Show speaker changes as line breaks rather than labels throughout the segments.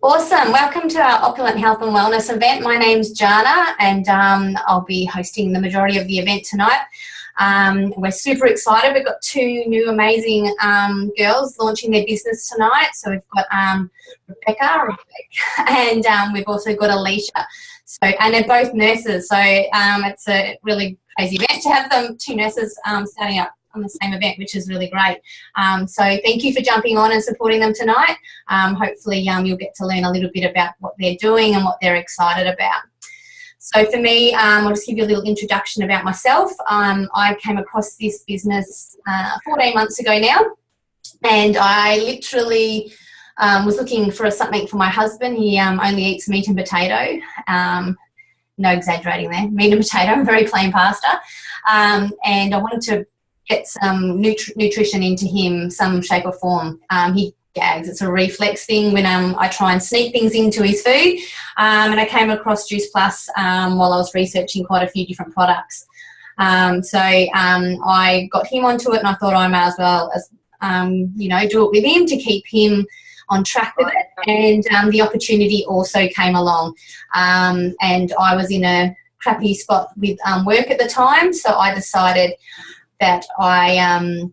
Awesome. Welcome to our Opulent Health and Wellness event. My name's Jana, and I'll be hosting the majority of the event tonight. We're super excited. We've got two new amazing girls launching their business tonight. So we've got Rebecca, and we've also got Alicia. So, and they're both nurses. So it's a really crazy event to have them, two nurses starting up on the same event, which is really great. So thank you for jumping on and supporting them tonight. Hopefully you'll get to learn a little bit about what they're doing and what they're excited about. So for me, I'll just give you a little introduction about myself. I came across this business 14 months ago now, and I literally was looking for something for my husband. He only eats meat and potato. No exaggerating there, meat and potato, very plain pasta. And I wanted to get some nutrition into him, some shape or form. He gags. It's a reflex thing when I try and sneak things into his food. And I came across Juice Plus while I was researching quite a few different products. So I got him onto it, and I thought I may as well as do it with him to keep him on track with it. And the opportunity also came along. And I was in a crappy spot with work at the time, so I decided that I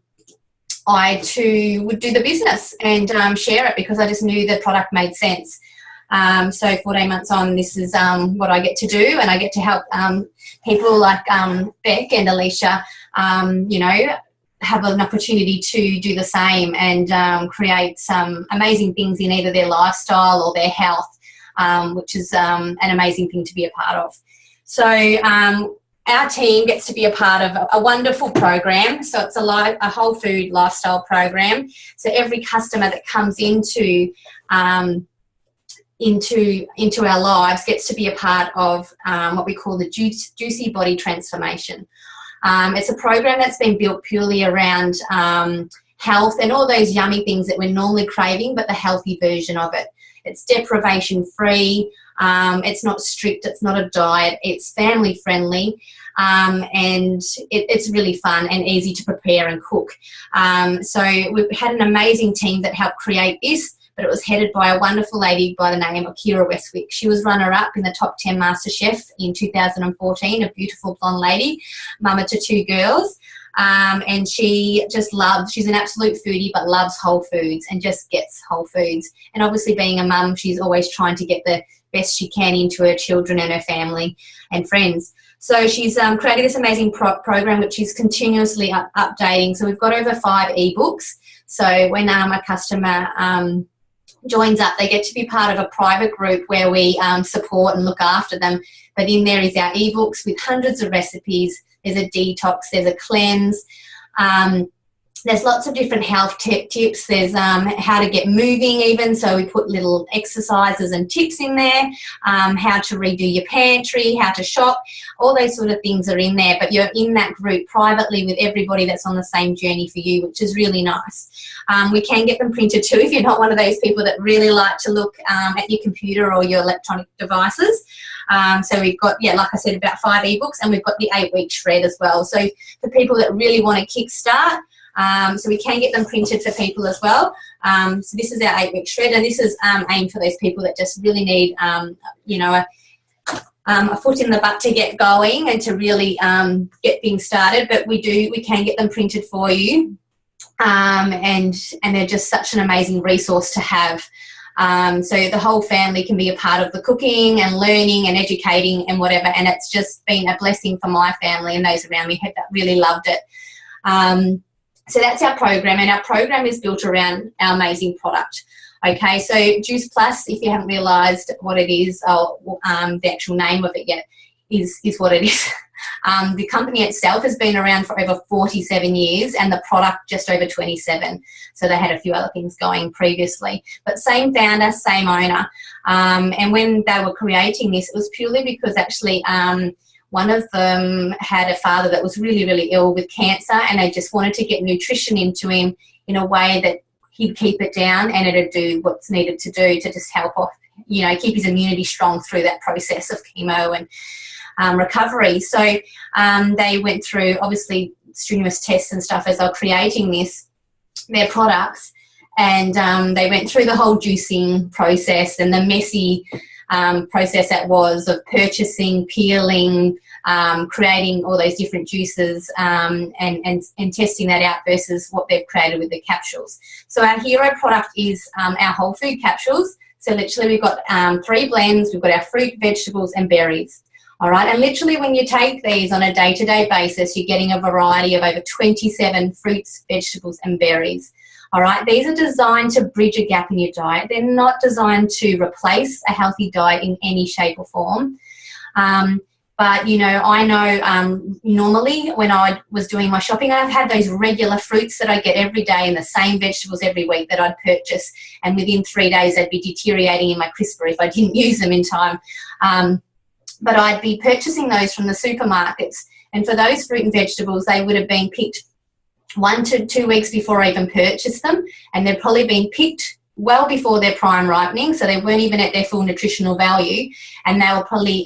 too would do the business and share it, because I just knew the product made sense. So 14 months on, this is what I get to do, and I get to help people like Beck and Alicia, have an opportunity to do the same and create some amazing things in either their lifestyle or their health, which is an amazing thing to be a part of. So our team gets to be a part of a wonderful program. So it's a whole food lifestyle program. So every customer that comes into our lives gets to be a part of what we call the Juicy Body Transformation. It's a program that's been built purely around health and all those yummy things that we're normally craving, but the healthy version of it. It's deprivation free. It's not strict. It's not a diet. It's family friendly, and it's really fun and easy to prepare and cook. So we've had an amazing team that helped create this, but it was headed by a wonderful lady by the name of Kira Westwick. She was runner-up in the top 10 MasterChef in 2014, a beautiful blonde lady, mama to two girls. And she just loves, she's an absolute foodie, but loves whole foods and just gets whole foods. And obviously being a mum, she's always trying to get the best she can into her children and her family and friends. So she's created this amazing program, which is continuously updating. So we've got over 5 ebooks. So when a customer joins up, they get to be part of a private group where we support and look after them. But in there is our ebooks with hundreds of recipes. There's a detox, there's a cleanse. There's lots of different health tips. There's how to get moving even. So we put little exercises and tips in there, how to redo your pantry, how to shop. All those sort of things are in there, but you're in that group privately with everybody that's on the same journey for you, which is really nice. We can get them printed too if you're not one of those people that really like to look at your computer or your electronic devices. So we've got, like I said, about 5 ebooks, and we've got the 8-week shred as well. So for people that really want to kickstart, so we can get them printed for people as well. So this is our 8-week shred, and this is aimed for those people that just really need, a foot in the butt to get going and to really get things started. But we can get them printed for you, and they're just such an amazing resource to have. So the whole family can be a part of the cooking and learning and educating and whatever, and it's just been a blessing for my family and those around me that really loved it. So that's our program, and our program is built around our amazing product. Okay, so Juice Plus, if you haven't realised what it is, the actual name of it yet, is what it is. The company itself has been around for over 47 years, and the product just over 27. So they had a few other things going previously. But same founder, same owner. And when they were creating this, it was purely because actually one of them had a father that was really, really ill with cancer, and they just wanted to get nutrition into him in a way that he'd keep it down and it'd do what's needed to do to just help off, keep his immunity strong through that process of chemo and recovery. So they went through, obviously, strenuous tests and stuff as they were creating their products. and they went through the whole juicing process and the messy process that was of purchasing, peeling, creating all those different juices, and testing that out versus what they've created with the capsules. So our hero product is our whole food capsules. So literally we've got 3 blends. We've got our fruit, vegetables and berries. All right, and literally when you take these on a day-to-day basis, you're getting a variety of over 27 fruits, vegetables and berries. All right, these are designed to bridge a gap in your diet. They're not designed to replace a healthy diet in any shape or form. But, you know, I know normally when I was doing my shopping, I've had those regular fruits that I get every day and the same vegetables every week that I'd purchase. And within 3 days, they'd be deteriorating in my crisper if I didn't use them in time. But I'd be purchasing those from the supermarkets. And for those fruit and vegetables, they would have been picked 1 to 2 weeks before I even purchased them. And they'd probably been picked well before their prime ripening, so they weren't even at their full nutritional value. And they were probably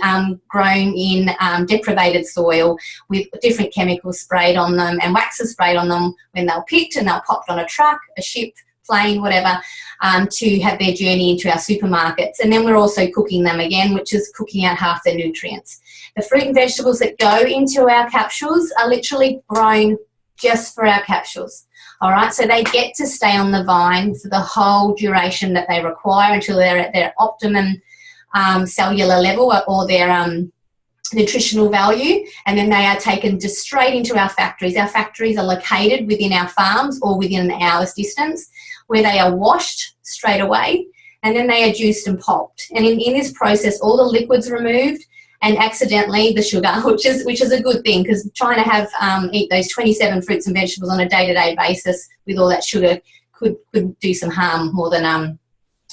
grown in deprivated soil with different chemicals sprayed on them and waxes sprayed on them when they were picked, and they were popped on a truck, a ship, plane, whatever, to have their journey into our supermarkets. And then we're also cooking them again, which is cooking out half their nutrients. The fruit and vegetables that go into our capsules are literally grown just for our capsules. All right, so they get to stay on the vine for the whole duration that they require until they're at their optimum cellular level or their nutritional value, and then they are taken just straight into our factories. Our factories are located within our farms or within an hour's distance, where they are washed straight away, and then they are juiced and pulped. And in this process, all the liquids removed, and accidentally the sugar, which is a good thing, because trying to have eat those 27 fruits and vegetables on a day-to-day basis with all that sugar could do some harm more than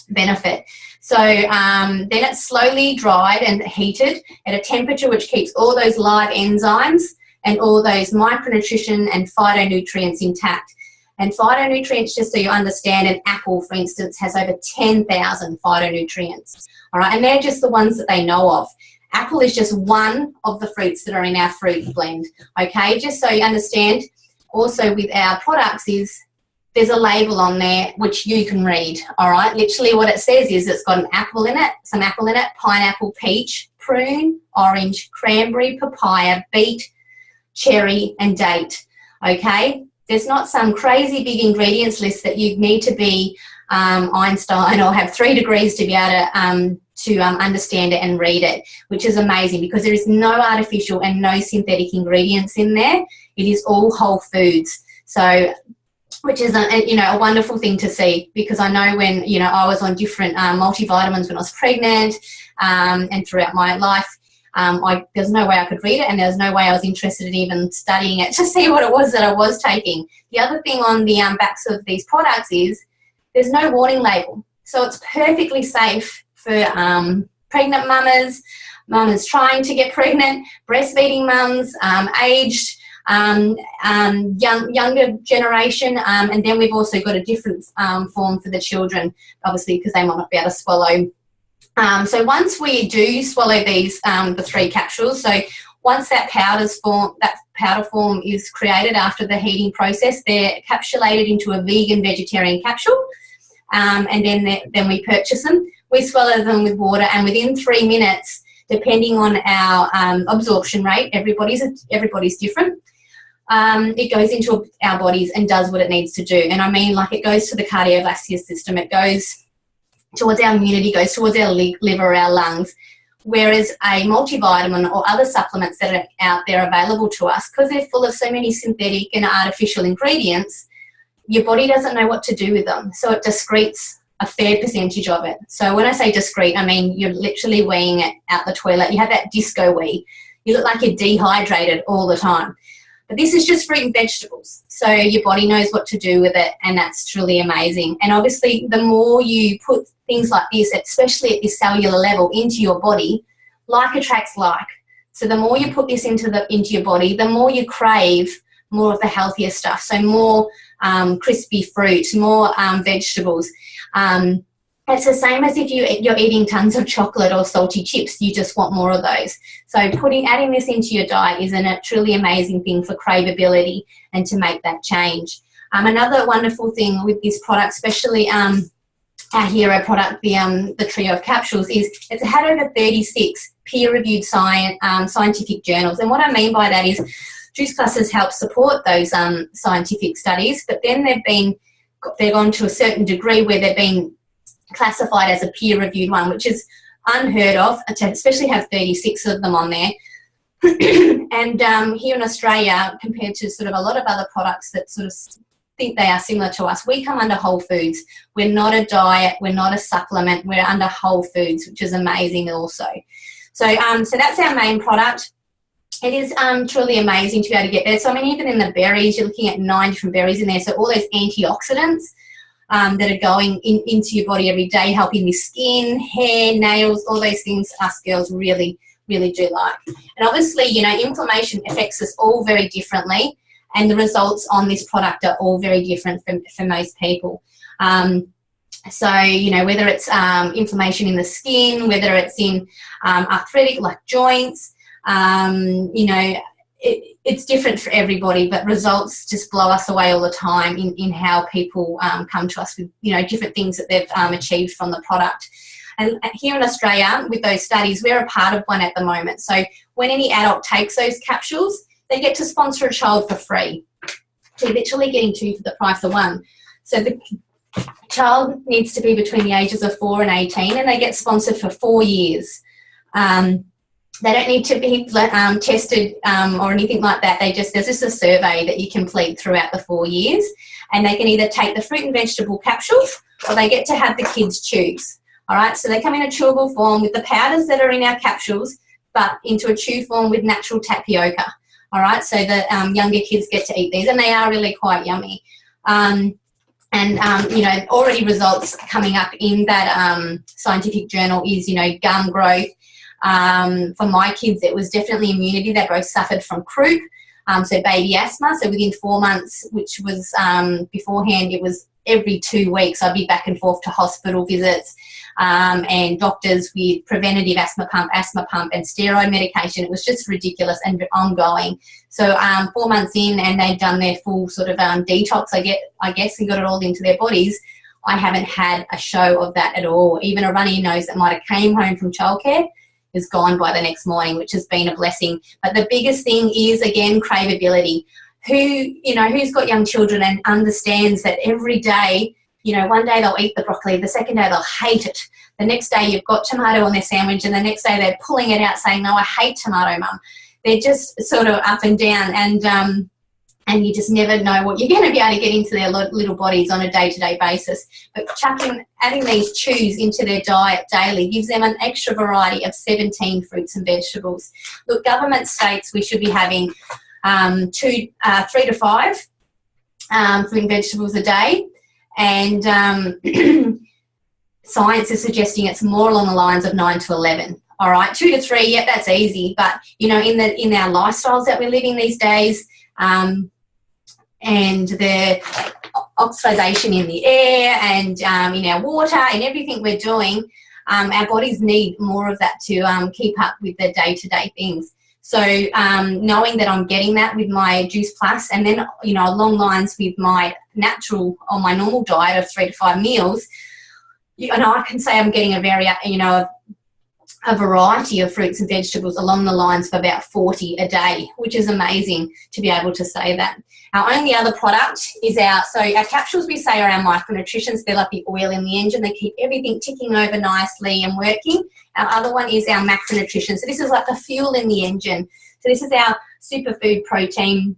benefit. So then it's slowly dried and heated at a temperature which keeps all those live enzymes and all those micronutrition and phytonutrients intact. And phytonutrients, just so you understand, an apple, for instance, has over 10,000 phytonutrients. All right, and they're just the ones that they know of. Apple is just one of the fruits that are in our fruit blend. Okay, just so you understand, also with our products is there's a label on there which you can read. All right, literally what it says is it's got an apple in it, some apple in it, pineapple, peach, prune, orange, cranberry, papaya, beet, cherry and date. Okay, there's not some crazy big ingredients list that you need to be Einstein or have 3 degrees to be able to understand it and read it, which is amazing because there is no artificial and no synthetic ingredients in there. It is all whole foods. So, which is a wonderful thing to see, because I know when I was on different multivitamins when I was pregnant and throughout my life, there's no way I could read it, and there's no way I was interested in even studying it to see what it was that I was taking. The other thing on the backs of these products is there's no warning label, so it's perfectly safe for pregnant mamas trying to get pregnant, breastfeeding mums, aged, younger generation, and then we've also got a different form for the children, obviously, because they might not be able to swallow. So once we do swallow these, the 3 capsules, so once that powder form is created after the heating process, they're encapsulated into a vegan vegetarian capsule, and then we purchase them. We swallow them with water, and within 3 minutes, depending on our absorption rate, everybody's different. It goes into our bodies and does what it needs to do. And I mean, like, it goes to the cardiovascular system, it goes towards our immunity, goes towards our liver, our lungs, whereas a multivitamin or other supplements that are out there available to us, because they're full of so many synthetic and artificial ingredients, your body doesn't know what to do with them. So it discretes a fair percentage of it. So when I say discrete, I mean you're literally weeing it out the toilet. You have that disco wee. You look like you're dehydrated all the time. But this is just fruit and vegetables. So your body knows what to do with it, and that's truly amazing. And obviously the more you put things like this, especially at this cellular level, into your body, like attracts like. So the more you put this into your body, the more you crave more of the healthier stuff. So more crispy fruit, more vegetables. It's the same as if you're eating tons of chocolate or salty chips. You just want more of those. So adding this into your diet is a truly amazing thing for craveability and to make that change. Another wonderful thing with this product, especially our hero product, the trio of capsules, is it's had over 36 peer-reviewed scientific journals. And what I mean by that is Juice Plus has helped support those scientific studies, but then they've gone to a certain degree where they've been classified as a peer-reviewed one, which is unheard of, to especially have 36 of them on there. And here in Australia, compared to sort of a lot of other products that sort of think they are similar to us, we come under whole foods. We're not a diet, we're not a supplement, we're under whole foods, which is amazing also. So that's our main product. It is truly amazing to be able to get there. So I mean, even in the berries, you're looking at 9 different berries in there. So all those antioxidants that are going into your body every day, helping with skin, hair, nails, all those things us girls really, really do like. And obviously, you know, inflammation affects us all very differently, and the results on this product are all very different for most people. So, you know, whether it's inflammation in the skin, whether it's in arthritic like joints, you know, it's different for everybody, but results just blow us away all the time in how people come to us with, you know, different things that they've achieved from the product. And here in Australia, with those studies, we're a part of one at the moment. So when any adult takes those capsules, they get to sponsor a child for free. So you're literally getting 2 for the price of 1. So the child needs to be between the ages of 4 and 18, and they get sponsored for 4 years. They don't need to be tested or anything like that. There's just a survey that you complete throughout the 4 years, and they can either take the fruit and vegetable capsules, or they get to have the kids choose. All right, so they come in a chewable form with the powders that are in our capsules, but into a chew form with natural tapioca. All right, so the younger kids get to eat these, and they are really quite yummy. You know, already results coming up in that scientific journal is, you know, gum growth. For my kids, it was definitely immunity. They both suffered from croup, so baby asthma. So within 4 months, which was beforehand, it was every 2 weeks I'd be back and forth to hospital visits and doctors with preventative asthma pump, and steroid medication. It was just ridiculous and ongoing. So 4 months in, and they'd done their full sort of detox, I guess, and got it all into their bodies. I haven't had a show of that at all. Even a runny nose that might have came home from childcare is gone by the next morning, which has been a blessing. But the biggest thing is, again, cravability. Who's got young children and understands that every day, you know, one day they'll eat the broccoli, the second day they'll hate it. The next day you've got tomato on their sandwich, and the next day they're pulling it out saying, no, I hate tomato, Mum. They're just sort of up and down, and you just never know what you're going to be able to get into their little bodies on a day-to-day basis. But adding these chews into their diet daily gives them an extra variety of 17 fruits and vegetables. Look, government states we should be having 3 to 5 fruit and vegetables a day, and science is suggesting it's more along the lines of 9 to 11. All right, 2 to 3, yeah, that's easy. But you know, in our lifestyles that we're living these days, and the oxidization in the air and in our water and everything we're doing, our bodies need more of that to keep up with the day-to-day things. So knowing that I'm getting that with my Juice Plus, and then, you know, along lines with my natural or my normal diet of 3 to 5 meals, and I can say I'm getting a variety of fruits and vegetables along the lines of about 40 a day, which is amazing to be able to say that. Our only other product is our capsules, we say, are our micronutritions. They're like the oil in the engine. They keep everything ticking over nicely and working. Our other one is our macronutrition. So this is like the fuel in the engine. So this is our superfood protein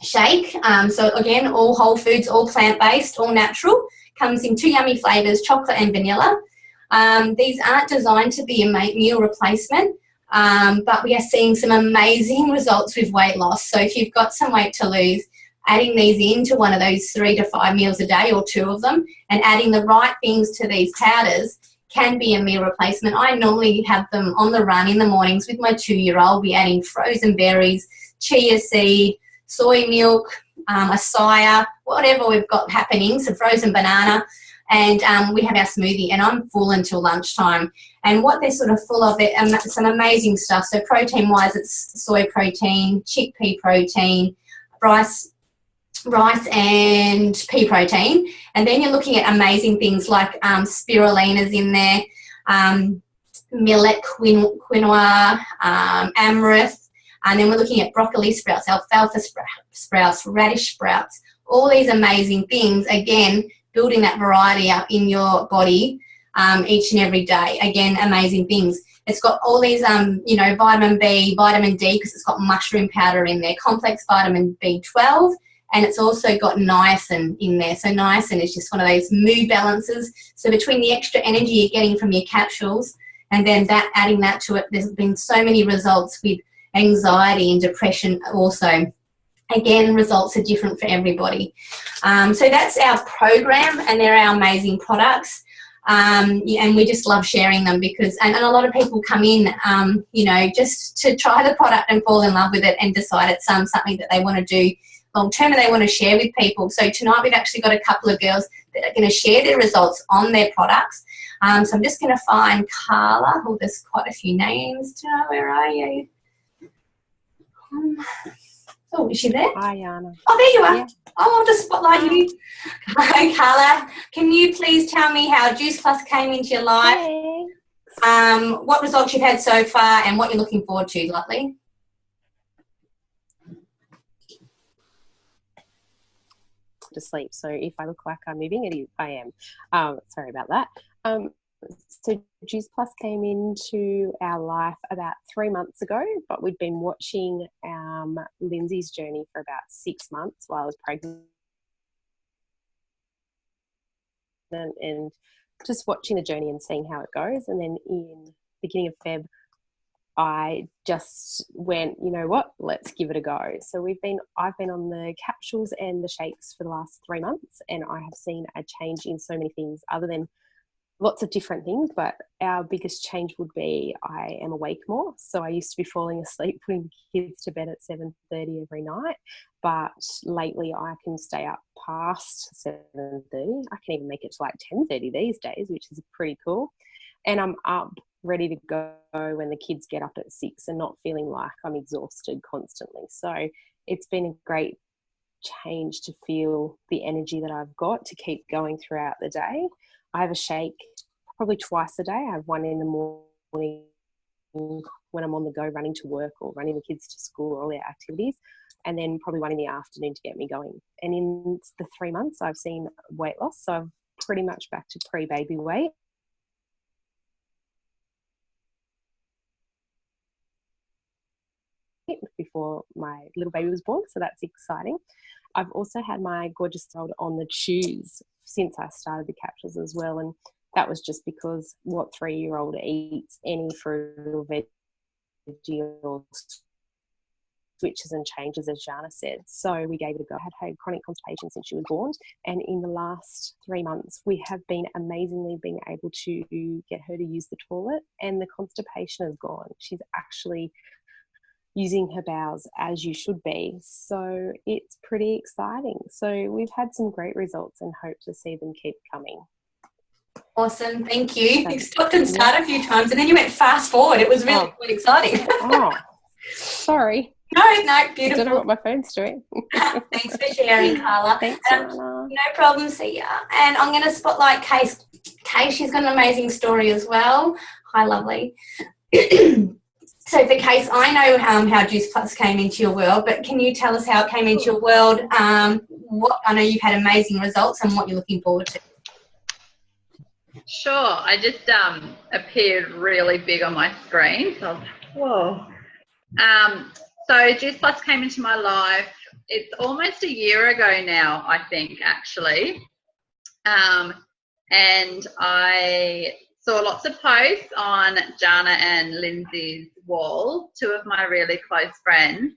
shake. So again, all whole foods, all plant-based, all natural. Comes in 2 yummy flavours, chocolate and vanilla. These aren't designed to be a meal replacement, but we are seeing some amazing results with weight loss. So if you've got some weight to lose, adding these into one of those 3 to 5 meals a day, or 2 of them, and adding the right things to these powders can be a meal replacement. I normally have them on the run in the mornings with my 2-year-old. Be adding frozen berries, chia seed, soy milk, acai, whatever we've got happening, some frozen banana, and we have our smoothie, and I'm full until lunchtime. And what they're sort of full of, some amazing stuff. So protein-wise, it's soy protein, chickpea protein, rice rice and pea protein. And then you're looking at amazing things like spirulinas in there, millet, quinoa, amaranth, and then we're looking at broccoli sprouts, alfalfa sprouts, radish sprouts, all these amazing things, again, building that variety up in your body each and every day. Again, amazing things. It's got all these, you know, vitamin B, vitamin D, because it's got mushroom powder in there, complex vitamin B12, and it's also got niacin in there. So niacin is just one of those mood balances. So between the extra energy you're getting from your capsules and then that adding that to it, there's been so many results with anxiety and depression also. Again, results are different for everybody. So that's our program, and they're our amazing products. And we just love sharing them because, and a lot of people come in, you know, just to try the product and fall in love with it and decide it's something that they want to do long term and they want to share with people. So tonight we've actually got a couple of girls that are going to share their results on their products. So I'm just going to find Carla. Oh, there's quite a few names. Where are you? Oh, is she there?
Hi, Anna.
Oh, there you are.
Yeah.
Oh, I'll just spotlight you. Hi, Carla. Can you please tell me how Juice Plus came into your life?
Hey.
What results you've had so far and what you're looking forward to, lovely?
To sleep. So if I look like I'm moving, I am. Sorry about that. So Juice Plus came into our life about 3 months ago, but we'd been watching Lindsay's journey for about 6 months while I was pregnant, and just watching the journey and seeing how it goes. And then in the beginning of Feb, I just went, you know what, let's give it a go. So I've been on the capsules and the shakes for the last 3 months, and I have seen a change in so many things other than lots of different things, but our biggest change would be I am awake more. So I used to be falling asleep, putting the kids to bed at 7:30 every night, but lately I can stay up past 7:30. I can even make it to like 10:30 these days, which is pretty cool. And I'm up ready to go when the kids get up at 6 and not feeling like I'm exhausted constantly. So it's been a great change to feel the energy that I've got to keep going throughout the day. I have a shake probably twice a day. I have one in the morning when I'm on the go running to work or running the kids to school or all their activities, and then probably one in the afternoon to get me going. And in the 3 months, I've seen weight loss. So I'm pretty much back to pre-baby weight. Before my little baby was born, so that's exciting. I've also had my gorgeous child on the chews since I started the capsules as well, and that was just because what 3-year-old eats any fruit or veggie or switches and changes, as Jana said. So we gave it a go. I had had chronic constipation since she was born, and in the last 3 months we have been amazingly being able to get her to use the toilet, and the constipation is gone. She's actually using her bowels as you should be. So it's pretty exciting. So we've had some great results and hope to see them keep coming.
Awesome, thank you. You stopped and started a few times and then you went fast forward. It was really quite exciting.
Sorry.
No, beautiful.
I don't know what my phone's doing.
Thanks for sharing, Carla.
Thanks, Anna.
No problem, see ya. And I'm going to spotlight Kay. Kay, she's got an amazing story as well. Hi, lovely. So for Case, I know how Juice Plus came into your world, but can you tell us how it came into your world? What I know you've had amazing results and what you're looking forward to.
Sure. I just appeared really big on my screen. So, whoa. So Juice Plus came into my life. It's almost a year ago now, I think, actually. And I saw lots of posts on Jana and Lindsay's wall, two of my really close friends.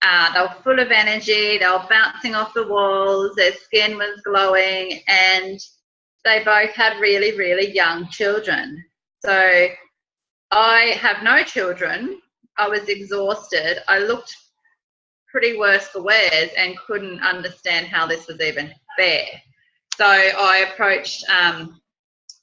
They were full of energy, they were bouncing off the walls, their skin was glowing, and they both had really, really young children. So I have no children. I was exhausted. I looked pretty worse for wears and couldn't understand how this was even fair. So I approached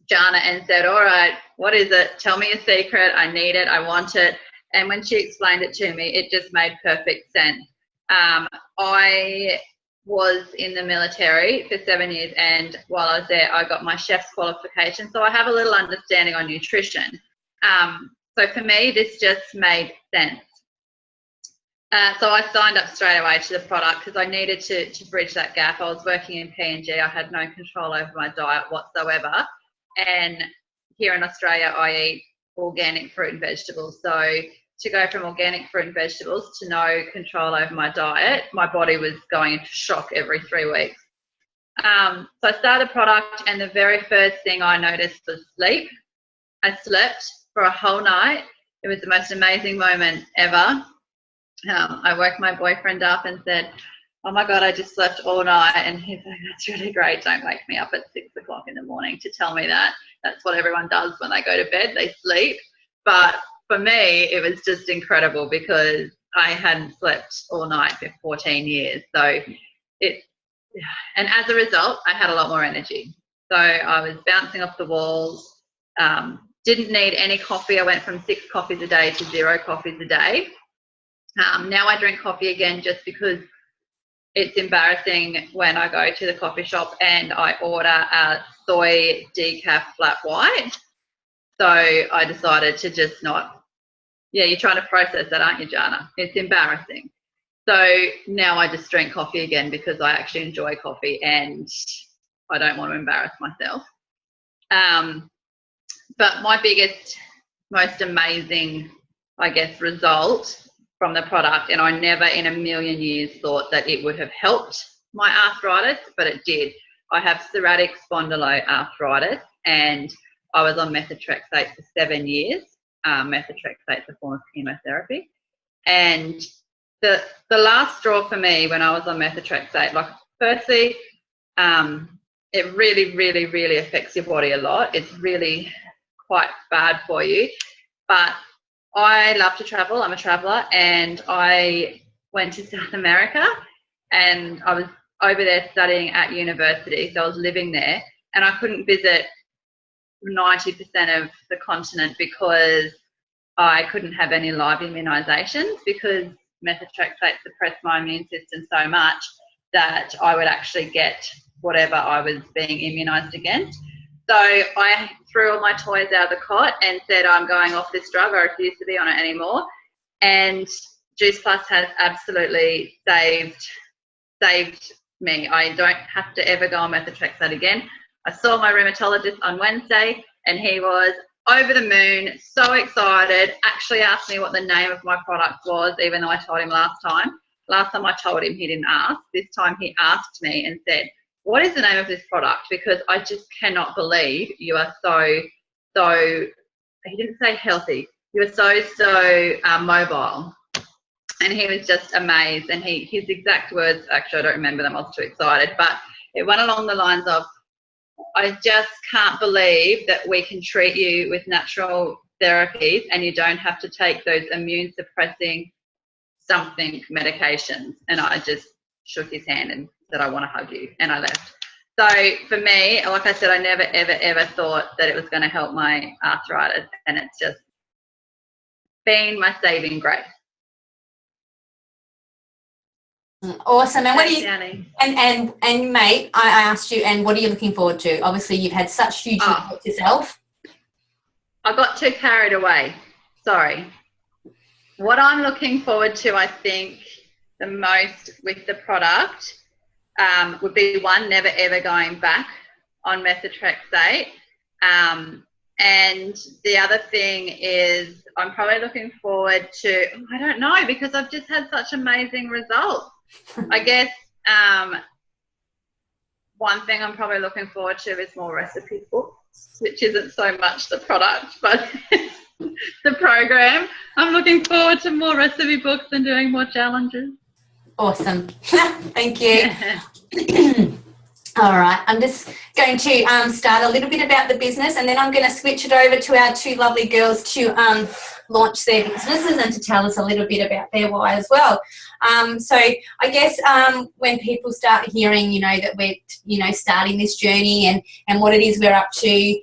Jana and said, all right, what is it? Tell me a secret. I need it. I want it. And when she explained it to me, it just made perfect sense. I was in the military for 7 years, and while I was there, I got my chef's qualification. So I have a little understanding on nutrition. So for me, this just made sense. So I signed up straight away to the product because I needed to bridge that gap. I was working in P&G. I had no control over my diet whatsoever. And here in Australia, I eat organic fruit and vegetables. So to go from organic fruit and vegetables to no control over my diet, my body was going into shock every 3 weeks. So I started the product, and the very first thing I noticed was sleep. I slept for a whole night. It was the most amazing moment ever. I woke my boyfriend up and said, "Oh my God, I just slept all night." And he's like, "That's really great. Don't wake me up at 6 o'clock in the morning to tell me that." That's what everyone does when they go to bed, they sleep. But for me, it was just incredible because I hadn't slept all night for 14 years. So and as a result, I had a lot more energy. So I was bouncing off the walls, didn't need any coffee. I went from 6 coffees a day to 0 coffees a day. Now I drink coffee again just because it's embarrassing when I go to the coffee shop and I order a soy decaf flat white. So I decided to just not, you're trying to process that, aren't you, Jana? It's embarrassing. So now I just drink coffee again because I actually enjoy coffee and I don't want to embarrass myself. But my biggest, most amazing, I guess, result from the product, and I never in a million years thought that it would have helped my arthritis, but it did. I have psoriatic spondyloarthritis, and I was on methotrexate for 7 years. Methotrexate's a form of chemotherapy. And the last straw for me when I was on methotrexate, like, firstly, it really, really, really affects your body a lot. It's really quite bad for you. But I love to travel. I'm a traveller, and I went to South America, and I was over there studying at university, so I was living there, and I couldn't visit 90% of the continent because I couldn't have any live immunisations because methotrexate suppressed my immune system so much that I would actually get whatever I was being immunised against. So I threw all my toys out of the cot and said, "I'm going off this drug. I refuse to be on it anymore." And Juice Plus has absolutely saved me. I don't have to ever go on methotrexate again. I saw my rheumatologist on Wednesday, and he was over the moon, so excited, actually asked me what the name of my product was, even though I told him last time. Last time I told him, he didn't ask. This time he asked me and said, "What is the name of this product? Because I just cannot believe you are so, he didn't say healthy, you are so mobile." And he was just amazed. And his exact words, actually I don't remember them, I was too excited, but it went along the lines of, "I just can't believe that we can treat you with natural therapies and you don't have to take those immune suppressing something medications." And I just shook his hand and said, "I want to hug you," and I left. So for me, like I said, I never, ever, ever thought that it was going to help my arthritis, and it's just been my saving grace.
Awesome. And what do you, and mate, I asked you, and what are you looking forward to? Obviously you've had such huge results yourself.
I got too carried away. Sorry. What I'm looking forward to, I think, the most with the product would be, one, never ever going back on methotrexate. And the other thing is I'm probably looking forward to, I don't know, because I've just had such amazing results. I guess one thing I'm probably looking forward to is more recipe books, which isn't so much the product, but the program. I'm looking forward to more recipe books and doing more challenges.
Awesome. Thank you. All right, I'm just going to start a little bit about the business, and then I'm going to switch it over to our two lovely girls to launch their businesses and to tell us a little bit about their why as well. So I guess when people start hearing, that we're, starting this journey and what it is we're up to,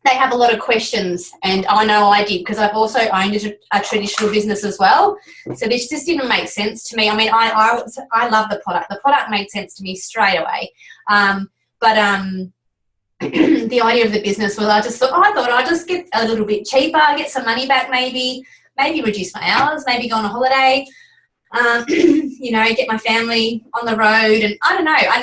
they have a lot of questions, and I know I did because I've also owned a traditional business as well. So this just didn't make sense to me. I mean, I love the product. The product made sense to me straight away. But the idea of the business was I thought I'd just get a little bit cheaper, get some money back maybe reduce my hours, maybe go on a holiday, get my family on the road. And I don't know, I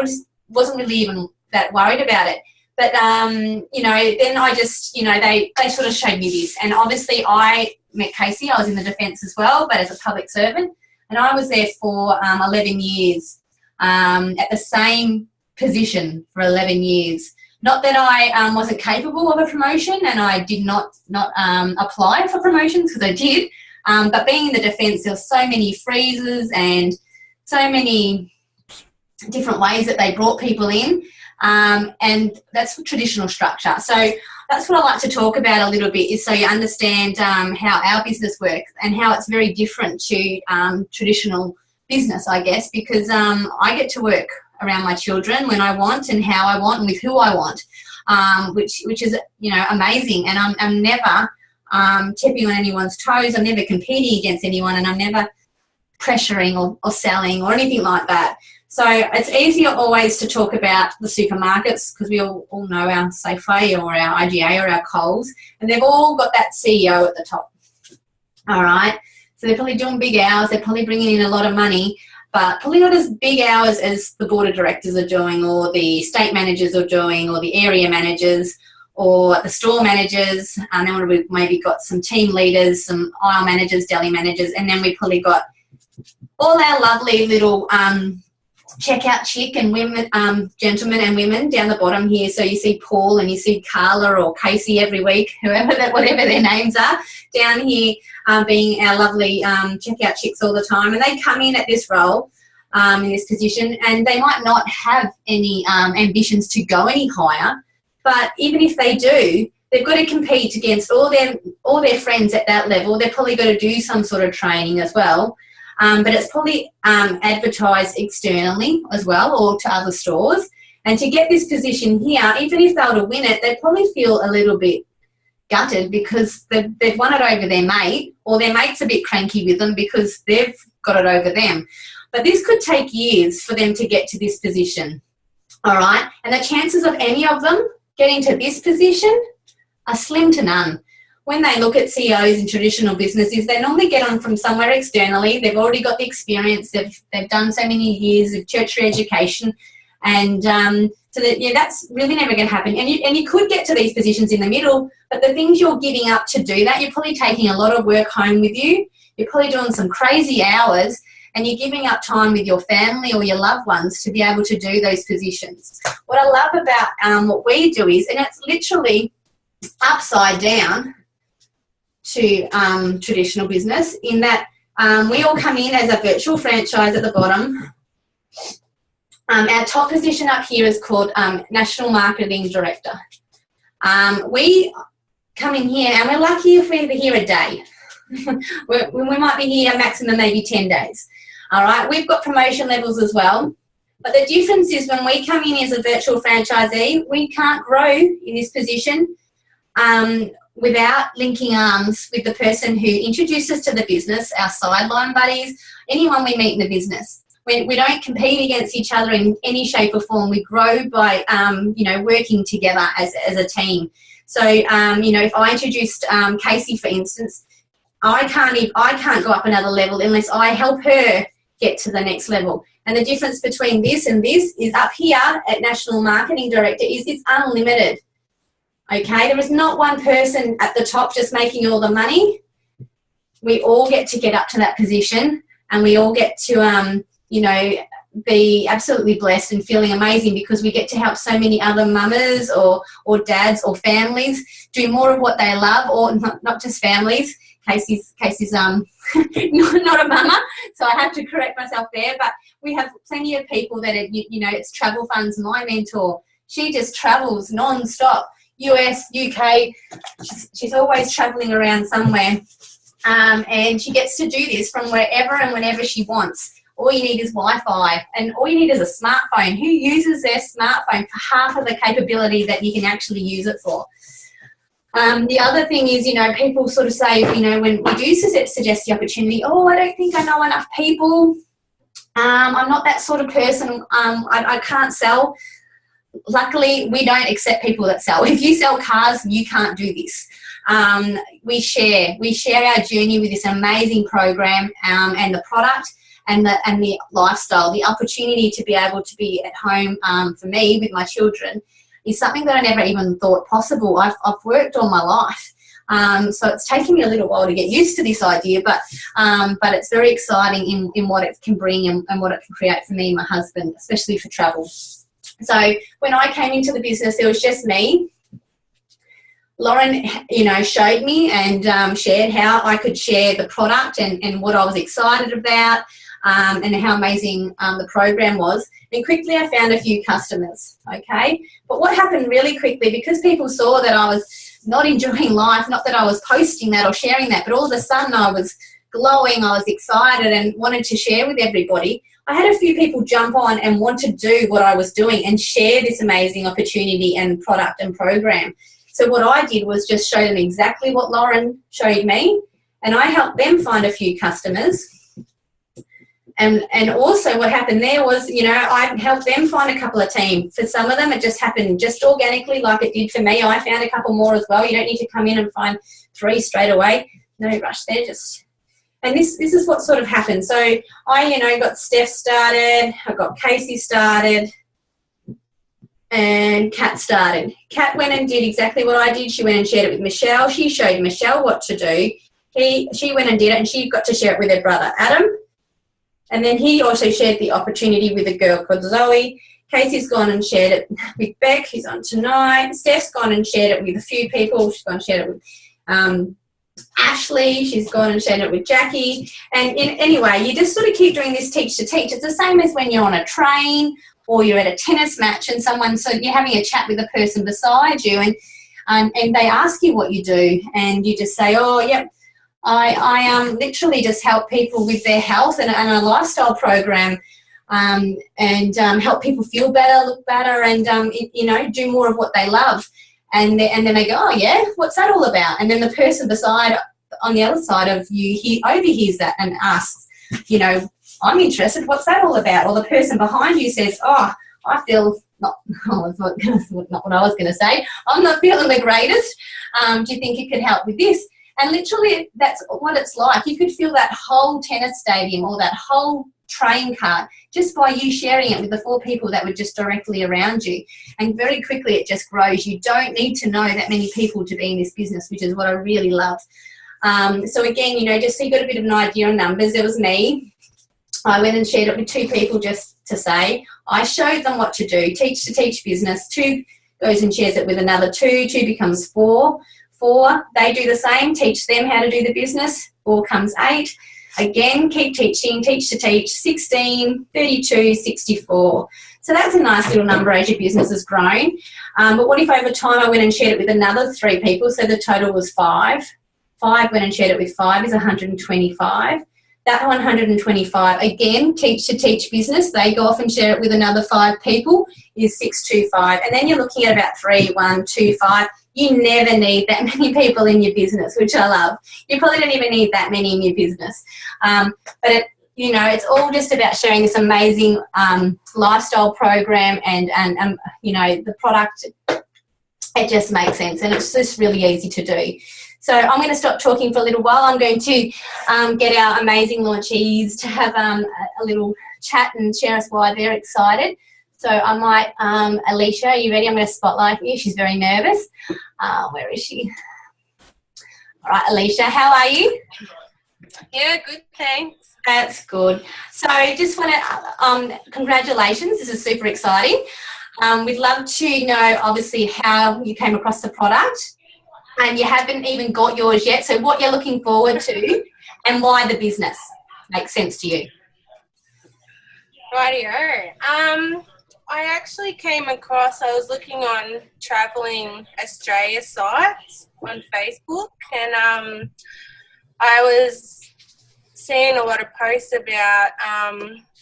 just wasn't really even that worried about it. But, then I just, they sort of showed me this. And obviously I met Casey. I was in the defence as well, but as a public servant. And I was there for 11 years at the same position for 11 years. Not that I wasn't capable of a promotion, and I did not apply for promotions, because I did. But being in the defence, there were so many freezes and so many different ways that they brought people in. And that's traditional structure. So that's what I like to talk about a little bit, is so you understand how our business works and how it's very different to traditional business, I guess, because I get to work around my children when I want and how I want and with who I want, which is, amazing. And I'm never tipping on anyone's toes. I'm never competing against anyone, and I'm never pressuring or selling or anything like that. So it's easier always to talk about the supermarkets, because we all know our Safeway or our IGA or our Coles, and they've all got that CEO at the top. All right. So they're probably doing big hours. They're probably bringing in a lot of money, but probably not as big hours as the board of directors are doing, or the state managers are doing, or the area managers, or the store managers. And then we've maybe got some team leaders, some aisle managers, deli managers, and then we've probably got all our lovely little checkout chick and women, gentlemen and women down the bottom here. So you see Paul and you see Carla or Casey every week, whatever their names are, down here being our lovely checkout chicks all the time. And they come in at this role, in this position, and they might not have any ambitions to go any higher, but even if they do, they've got to compete against all their friends at that level. They've probably got to do some sort of training as well. But it's probably advertised externally as well, or to other stores. And to get this position here, even if they were to win it, they'd probably feel a little bit gutted, because they've won it over their mate, or their mate's a bit cranky with them because they've got it over them. But this could take years for them to get to this position, all right? And the chances of any of them getting to this position are slim to none. When they look at CEOs in traditional businesses, they normally get on from somewhere externally. They've already got the experience. They've done so many years of tertiary education. And so that's really never going to happen. And you could get to these positions in the middle, but the things you're giving up to do that, you're probably taking a lot of work home with you. You're probably doing some crazy hours, and you're giving up time with your family or your loved ones to be able to do those positions. What I love about what we do is, and it's literally upside down to traditional business, in that we all come in as a virtual franchise at the bottom. Our top position up here is called National Marketing Director. We come in here, and we're lucky if we're here a day. we might be here maximum maybe 10 days. All right, we've got promotion levels as well. But the difference is, when we come in as a virtual franchisee, we can't grow in this position without linking arms with the person who introduced us to the business, our sideline buddies, anyone we meet in the business. We don't compete against each other in any shape or form. We grow by, working together as a team. So, if I introduced Casey, for instance, I can't go up another level unless I help her get to the next level. And the difference between this and this is, up here at National Marketing Director, is it's unlimited. Okay, there is not one person at the top just making all the money. We all get to get up to that position, and we all get to, be absolutely blessed and feeling amazing, because we get to help so many other mamas or dads or families do more of what they love, or not just families. Casey's not a mama, so I have to correct myself there. But we have plenty of people that are, it's Travel Funds, my mentor. She just travels non-stop. US, UK, she's always travelling around somewhere, and she gets to do this from wherever and whenever she wants. all you need is Wi-Fi, and all you need is a smartphone. Who uses their smartphone for half of the capability that you can actually use it for? The other thing is, people sort of say, when we do suggest the opportunity, I don't think I know enough people. I'm not that sort of person. I can't sell. Luckily, we don't accept people that sell. If you sell cars, you can't do this. We share our journey with this amazing program, and the product and the lifestyle, the opportunity to be able to be at home for me with my children is something that I never even thought possible. I've worked all my life. So it's taken me a little while to get used to this idea, but it's very exciting in what it can bring and what it can create for me and my husband, especially for travel. So when I came into the business, there was just me. Lauren, showed me and shared how I could share the product and what I was excited about, and how amazing the program was. And quickly I found a few customers, okay? But what happened really quickly, because people saw that I was not enjoying life, not that I was posting that or sharing that, but all of a sudden I was glowing, I was excited and wanted to share with everybody. I had a few people jump on and want to do what I was doing and share this amazing opportunity and product and program. So what I did was just show them exactly what Lauren showed me, and I helped them find a few customers. And also what happened there was, I helped them find a couple of teams. For some of them, it just happened just organically like it did for me. I found a couple more as well. You don't need to come in and find 3 straight away. No rush there, and this is what sort of happened. So I, got Steph started, I got Casey started, and Kat started. Kat went and did exactly what I did. She went and shared it with Michelle. She showed Michelle what to do. She went and did it, and she got to share it with her brother, Adam. And then he also shared the opportunity with a girl called Zoe. Casey's gone and shared it with Beck, who's on tonight. Steph's gone and shared it with a few people. She's gone and shared it with Ashley. She's gone and shared it with Jackie. And anyway, you just sort of keep doing this teach to teach. It's the same as when you're on a train or you're at a tennis match and so you're having a chat with the person beside you and they ask you what you do, and you just say, yep, I literally just help people with their health and a lifestyle program, and help people feel better, look better, and do more of what they love. And then they go, yeah, what's that all about? And then the person on the other side of you, he overhears that and asks, I'm interested, what's that all about? Or the person behind you says, I feel not what I was going to say. I'm not feeling the greatest. Do you think it could help with this? And literally that's what it's like. You could feel that whole tennis stadium or that whole train cart just by you sharing it with the 4 people that were just directly around you. And very quickly it just grows. You don't need to know that many people to be in this business, which is what I really love. So again, just so you got a bit of an idea on numbers, there was me. I went and shared it with 2 people just to say. I showed them what to do, teach to teach business. 2 goes and shares it with another 2. 2 becomes 4. 4, they do the same, teach them how to do the business. 4 comes 8. Again, keep teaching, teach to teach, 16, 32, 64. So that's a nice little number as your business has grown. But what if over time I went and shared it with another 3 people, so the total was 5. 5 went and shared it with 5 is 125. That 125, again, teach to teach business. They go off and share it with another 5 people is 625. And then you're looking at about 3, 1, 2, 5. You never need that many people in your business, which I love. You probably don't even need that many in your business. But it's all just about sharing this amazing lifestyle program and the product. It just makes sense, and it's just really easy to do. So I'm going to stop talking for a little while. I'm going to get our amazing launchees to have a little chat and share us why they're excited. So I might, Alicia, are you ready? I'm going to spotlight you. She's very nervous. Where is she? All right, Alicia, how are you?
Yeah, good, thanks.
That's good. So just want to, congratulations. This is super exciting. We'd love to know, obviously, how you came across the product. And you haven't even got yours yet. So what you're looking forward to and why the business makes sense to you.
Rightio. I actually came across, I was looking on Travelling Australia sites on Facebook, and I was seen a lot of posts about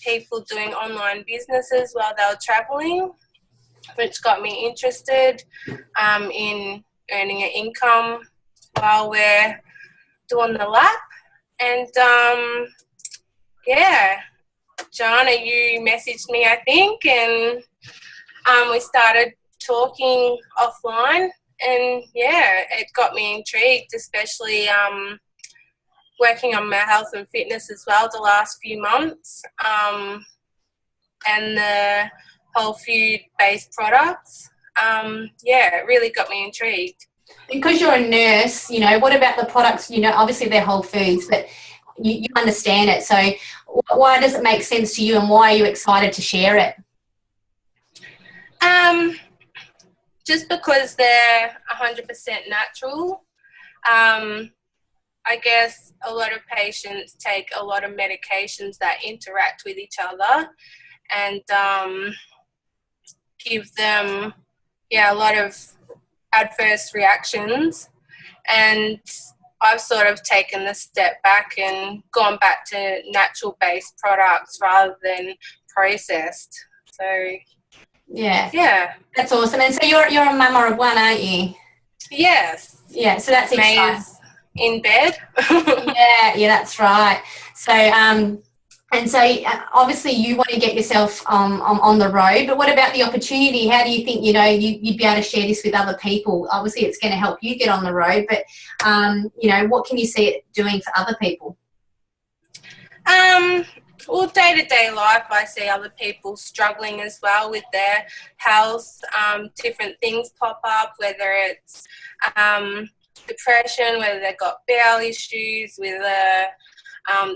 people doing online businesses while they were travelling, which got me interested in earning an income while we're doing the lap. And yeah, Joanna, you messaged me, I think, and we started talking offline, and yeah, it got me intrigued, especially working on my health and fitness as well the last few months, and the whole food-based products. Yeah, it really got me intrigued.
Because you're a nurse, you know, what about the products? You know, obviously they're whole foods, but you understand it. So why does it make sense to you, and why are you excited to share it?
Just because they're 100% natural. I guess a lot of patients take a lot of medications that interact with each other and give them, a lot of adverse reactions. And I've sort of taken the step back and gone back to natural-based products rather than processed. So, yeah,
that's awesome. And so you're a mama of one, aren't you?
Yes.
Yeah, so that's exciting.
In bed.
yeah, that's right. So, and so obviously you want to get yourself on the road, but what about the opportunity? How do you think, you know, you'd be able to share this with other people? Obviously it's going to help you get on the road, but, you know, what can you see it doing for other people?
Well, day-to-day life, I see other people struggling as well with their health. Different things pop up, whether it's depression, whether they've got bowel issues, whether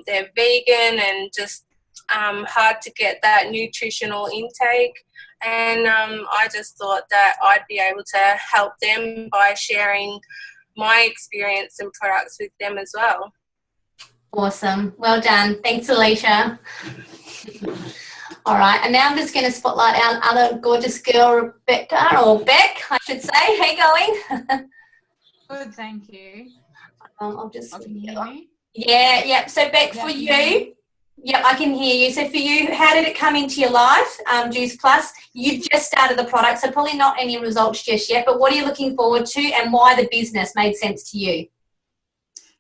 they're vegan and just hard to get that nutritional intake. And I just thought that I'd be able to help them by sharing my experience and products with them as well.
Awesome. Well done. Thanks, Alicia. All right, and now I'm just going to spotlight our other gorgeous girl, Rebecca, or Beck, I should say. How you going?
Good, thank you.
I'll just...
Can you hear me?
Yeah. So, Beck, for you... Yep, I can hear you. So for you, how did it come into your life, Juice Plus? You've just started the product, so probably not any results just yet, but what are you looking forward to and why the business made sense to you?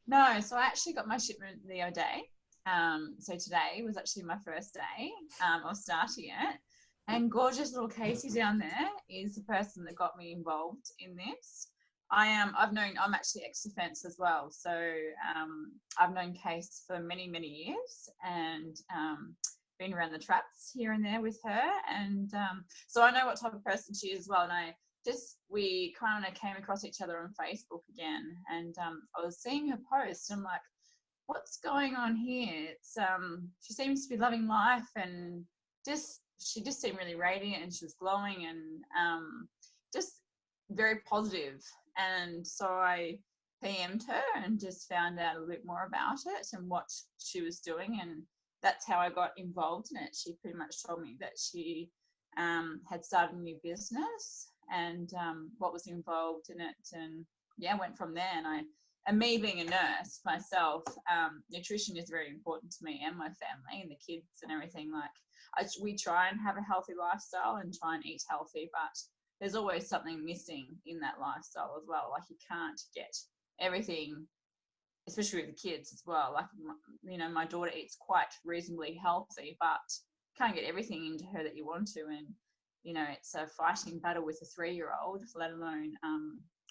No, so I actually got my shipment the other day. So today was actually my first day of starting it. And gorgeous little Casey down there is the person that got me involved in this. I'm actually ex-defence as well. So I've known Case for many, many years and been around the traps here and there with her. And so I know what type of person she is as well. And we kind of came across each other on Facebook again. And I was seeing her post. And I'm like, what's going on here? It's she seems to be loving life, and she just seemed really radiant, and she was glowing and just very positive. And so I PM'd her and just found out a bit more about it and what she was doing, and that's how I got involved in it. She pretty much told me that she had started a new business and what was involved in it, and went from there. And me being a nurse myself, nutrition is very important to me and my family and the kids and everything. We try and have a healthy lifestyle and try and eat healthy, but there's always something missing in that lifestyle as well. Like, you can't get everything, especially with the kids as well. Like, you know, my daughter eats quite reasonably healthy, but can't get everything into her that you want to. And, you know, it's a fighting battle with a 3-year-old, let alone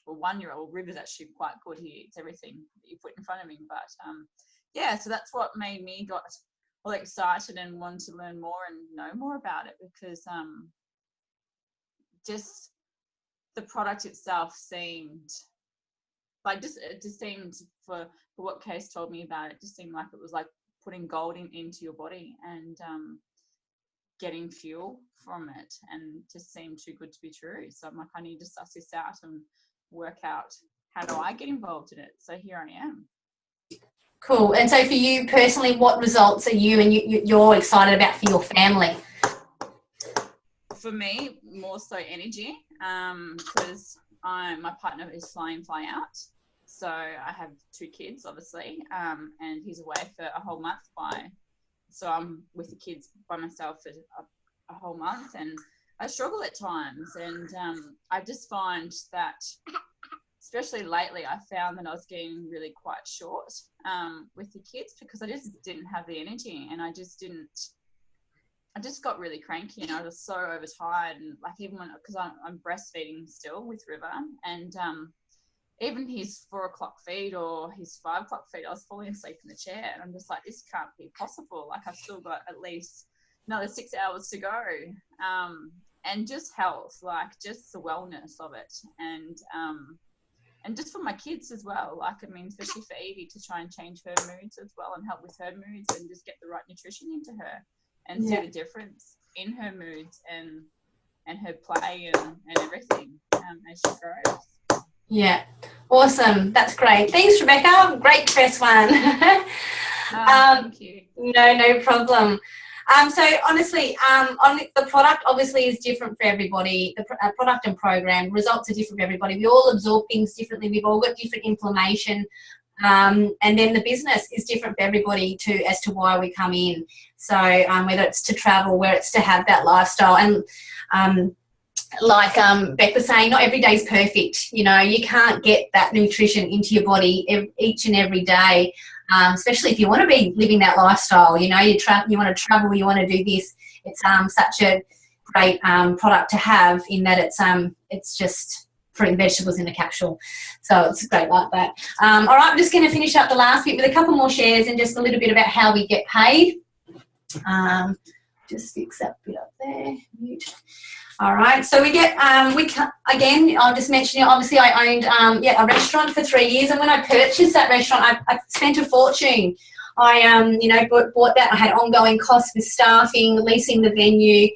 1-year-old. River's actually quite good. He eats everything that you put in front of him. But so that's what made me got all excited and wanted to learn more and know more about it, because just the product itself seemed like it just seemed for what Case told me about it, just seemed like it was like putting gold into your body and getting fuel from it, and just seemed too good to be true. So I'm like, I need to suss this out and work out how do I get involved in it. So here I am.
Cool. And so for you personally, what results are you and you're excited about for your family?
For me, more so energy, because my partner is fly in, fly out. So I have 2 kids, obviously, and he's away for a whole month so I'm with the kids by myself for a whole month, and I struggle at times. And I just find that, especially lately, I found that I was getting really quite short with the kids because I just didn't have the energy, and I just got really cranky, and I was so overtired. And like, even when, because I'm breastfeeding still with River, and even his 4 o'clock feed or his 5 o'clock feed, I was falling asleep in the chair, and I'm just like, this can't be possible. Like, I've still got at least another 6 hours to go. And just health, like just the wellness of it, and just for my kids as well. Like, I mean, especially for Evie, to try and change her moods as well and help with her moods and just get the right nutrition into her and see the difference in her moods and her play and everything as she grows.
Yeah, awesome. That's great. Thanks, Rebecca. Great first one.
Thank you.
No problem. So honestly, the product obviously is different for everybody. The product and program results are different for everybody. We all absorb things differently. We've all got different inflammation. And then the business is different for everybody too, as to why we come in. So whether it's to travel, where it's to have that lifestyle, and like Beck was saying, not every day is perfect. You know, you can't get that nutrition into your body each and every day, especially if you want to be living that lifestyle. You know, you want to travel, you want to do this. It's such a great product to have, in that it's just fruit and vegetables in a capsule. So it's great like that. All right, I'm just going to finish up the last bit with a couple more shares and just a little bit about how we get paid. Just fix that bit up there. Mute. All right, so we get, again, I'll just mention it, obviously I owned a restaurant for 3 years, and when I purchased that restaurant, I spent a fortune. I bought that. I had ongoing costs with staffing, leasing the venue,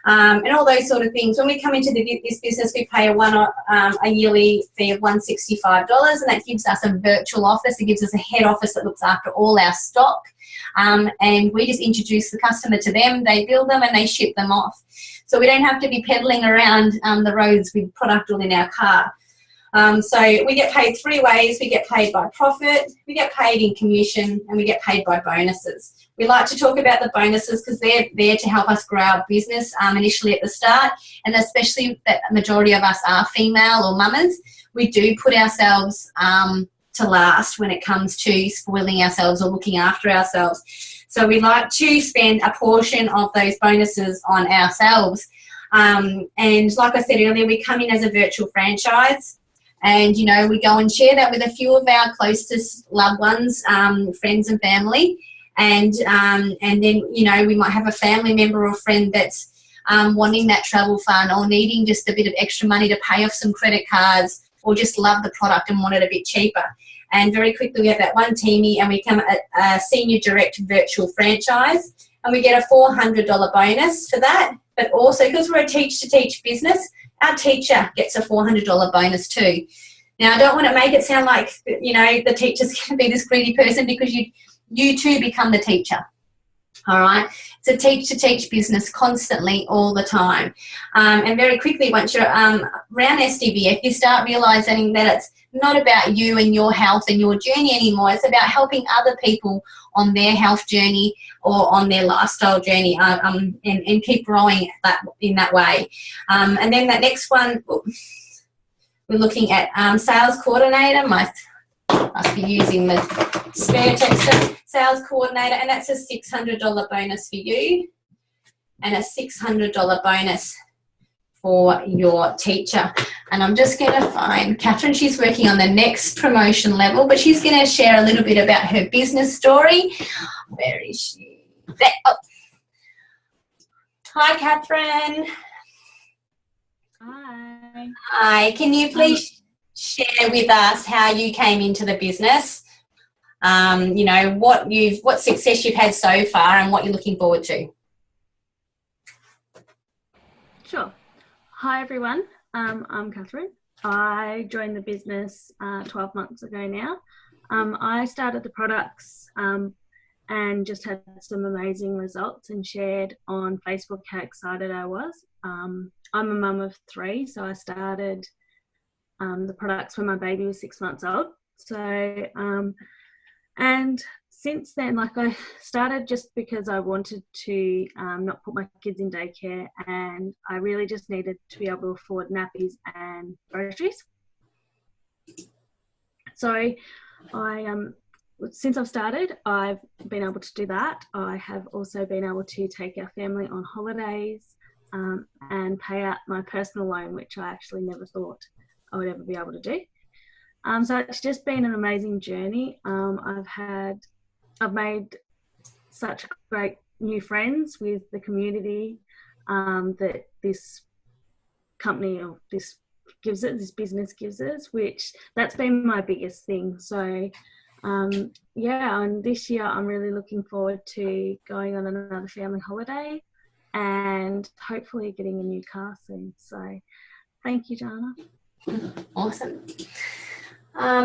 and all those sort of things. When we come into this business, we pay a yearly fee of $165, and that gives us a virtual office. It gives us a head office that looks after all our stock, and we just introduce the customer to them. They build them and they ship them off. So we don't have to be peddling around the roads with product all in our car. So we get paid 3 ways. We get paid by profit, we get paid in commission, and we get paid by bonuses. We like to talk about the bonuses because they're there to help us grow our business initially at the start, and especially that the majority of us are female or mamas. We do put ourselves to last when it comes to spoiling ourselves or looking after ourselves. So we like to spend a portion of those bonuses on ourselves. And like I said earlier, we come in as a virtual franchise, and, you know, we go and share that with a few of our closest loved ones, friends and family. And then, you know, we might have a family member or friend that's wanting that travel fund or needing just a bit of extra money to pay off some credit cards, or just love the product and want it a bit cheaper. And very quickly we have that one teamie, and we become a senior direct virtual franchise, and we get a $400 bonus for that. But also, because we're a teach-to-teach business, our teacher gets a $400 bonus too. Now, I don't want to make it sound like, you know, the teacher's going to be this greedy person, because you too become the teacher. All right, it's a teach-to-teach business constantly, all the time. And very quickly, once you're around SDVF, you start realising that it's not about you and your health and your journey anymore. It's about helping other people on their health journey or on their lifestyle journey, and keep growing in that way. And then that next one, we're looking at sales coordinator. Must be using the spare text. Sales coordinator, and that's a $600 bonus for you, and a $600 bonus for your teacher. And I'm just going to find Catherine. She's working on the next promotion level, but she's going to share a little bit about her business story. Where is she? There. Oh. Hi, Catherine.
Hi.
Hi. Can you please share with us how you came into the business? You know, what success you've had so far and what you're looking forward to.
Sure. Hi everyone, I'm Catherine. I joined the business 12 months ago now. I started the products and just had some amazing results, and shared on Facebook how excited I was. I'm a mum of 3, so I started the products when my baby was 6 months old. So, and since then, like, I started just because I wanted to not put my kids in daycare, and I really just needed to be able to afford nappies and groceries. So since I've started, I've been able to do that. I have also been able to take our family on holidays and pay out my personal loan, which I actually never thought I would ever be able to do. So it's just been an amazing journey. I've made such great new friends with the community that this company or this business gives us, which that's been my biggest thing. So yeah, and this year I'm really looking forward to going on another family holiday and hopefully getting a new car soon. So thank you, Jana.
Awesome.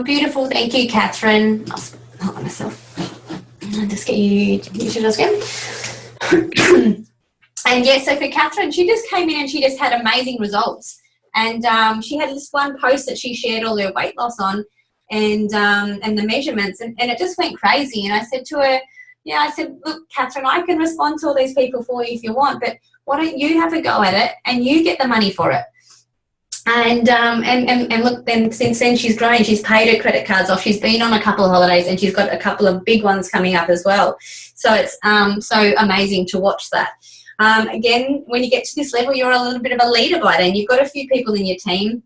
Beautiful. Thank you, Catherine. I'll hold on myself. I'll just get you to the screen. And yeah, so for Catherine, she just came in and she just had amazing results. And she had this one post that she shared all her weight loss on and the measurements, and it just went crazy. And I said to her, look, Catherine, I can respond to all these people for you if you want, but why don't you have a go at it and you get the money for it? And look, then since then she's grown. She's paid her credit cards off. She's been on a couple of holidays and she's got a couple of big ones coming up as well. So it's so amazing to watch that. Again, when you get to this level, you're a little bit of a leader by then. You've got a few people in your team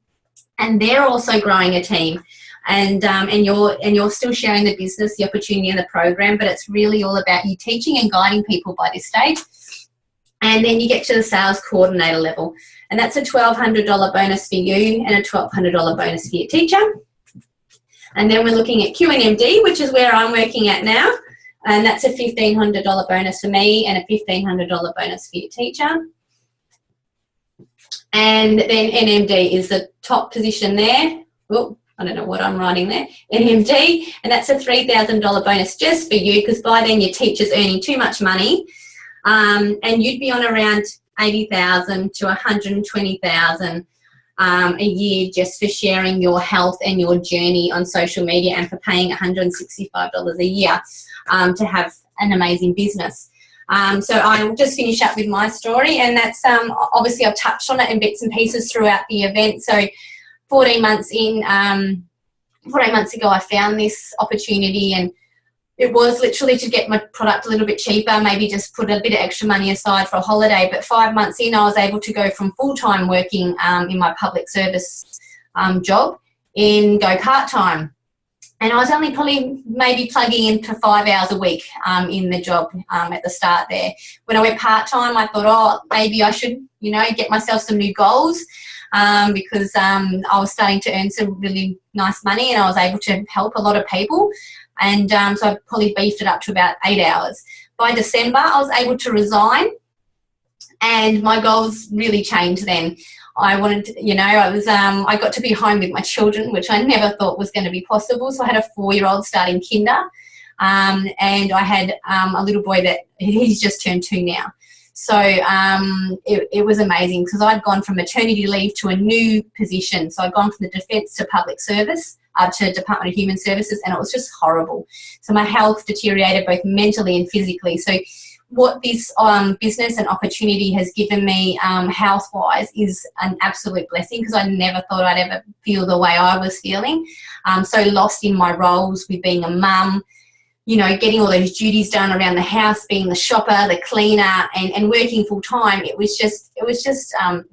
and they're also growing a team. And you're still sharing the business, the opportunity and the program, but it's really all about you teaching and guiding people by this stage. And then you get to the sales coordinator level. And that's a $1,200 bonus for you and a $1,200 bonus for your teacher. And then we're looking at QNMD, which is where I'm working at now. And that's a $1,500 bonus for me and a $1,500 bonus for your teacher. And then NMD is the top position there. Oh, I don't know what I'm writing there. NMD, and that's a $3,000 bonus just for you, because by then your teacher's earning too much money. And you'd be on around $80,000 to $120,000 a year just for sharing your health and your journey on social media and for paying $165 a year to have an amazing business. So I'll just finish up with my story, and that's obviously I've touched on it in bits and pieces throughout the event. So 14 months ago I found this opportunity, and it was literally to get my product a little bit cheaper, maybe just put a bit of extra money aside for a holiday. But 5 months in, I was able to go from full-time working in my public service job and go part-time. And I was only probably maybe plugging in for 5 hours a week in the job at the start there. When I went part-time, I thought, maybe I should, get myself some new goals because I was starting to earn some really nice money and I was able to help a lot of people. And so I probably beefed it up to about 8 hours. By December, I was able to resign and my goals really changed then. I wanted to, I got to be home with my children, which I never thought was going to be possible. So I had a 4-year-old starting kinder and I had a little boy that he's just turned 2 now. So it was amazing because I'd gone from maternity leave to a new position. So I'd gone from the defence to public service to Department of Human Services, and it was just horrible. So my health deteriorated both mentally and physically. So what this business and opportunity has given me health-wise is an absolute blessing because I never thought I'd ever feel the way I was feeling. So lost in my roles with being a mum, getting all those duties done around the house, being the shopper, the cleaner, and working full time. It was just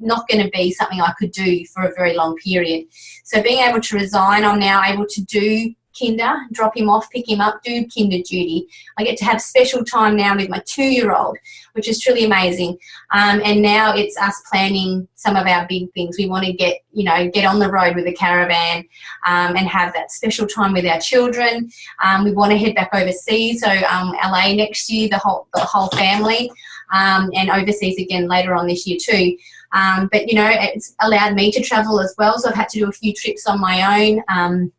not going to be something I could do for a very long period. So being able to resign, I'm now able to do kinder, drop him off, pick him up, do kinder duty. I get to have special time now with my 2-year-old, which is truly amazing. And now it's us planning some of our big things. We want to get on the road with a caravan and have that special time with our children. We want to head back overseas, so LA next year, the whole family, and overseas again later on this year too. But it's allowed me to travel as well, so I've had to do a few trips on my own,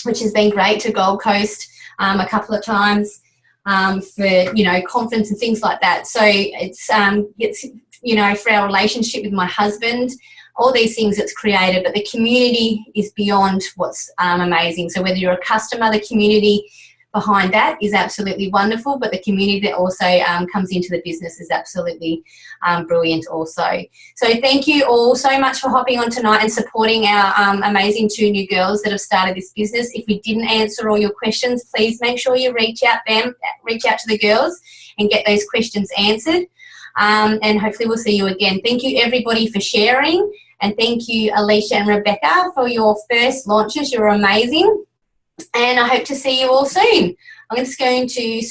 which has been great, to Gold Coast a couple of times for conference and things like that. So it's for our relationship with my husband, all these things that's created, but the community is beyond what's amazing. So whether you're a customer, the community behind that is absolutely wonderful, but the community that also comes into the business is absolutely brilliant also. So thank you all so much for hopping on tonight and supporting our amazing 2 new girls that have started this business. If we didn't answer all your questions, please make sure you reach out to the girls and get those questions answered. And hopefully we'll see you again. Thank you everybody for sharing, and thank you Alicia and Rebecca for your first launches. You're amazing. And I hope to see you all soon. I'm just going to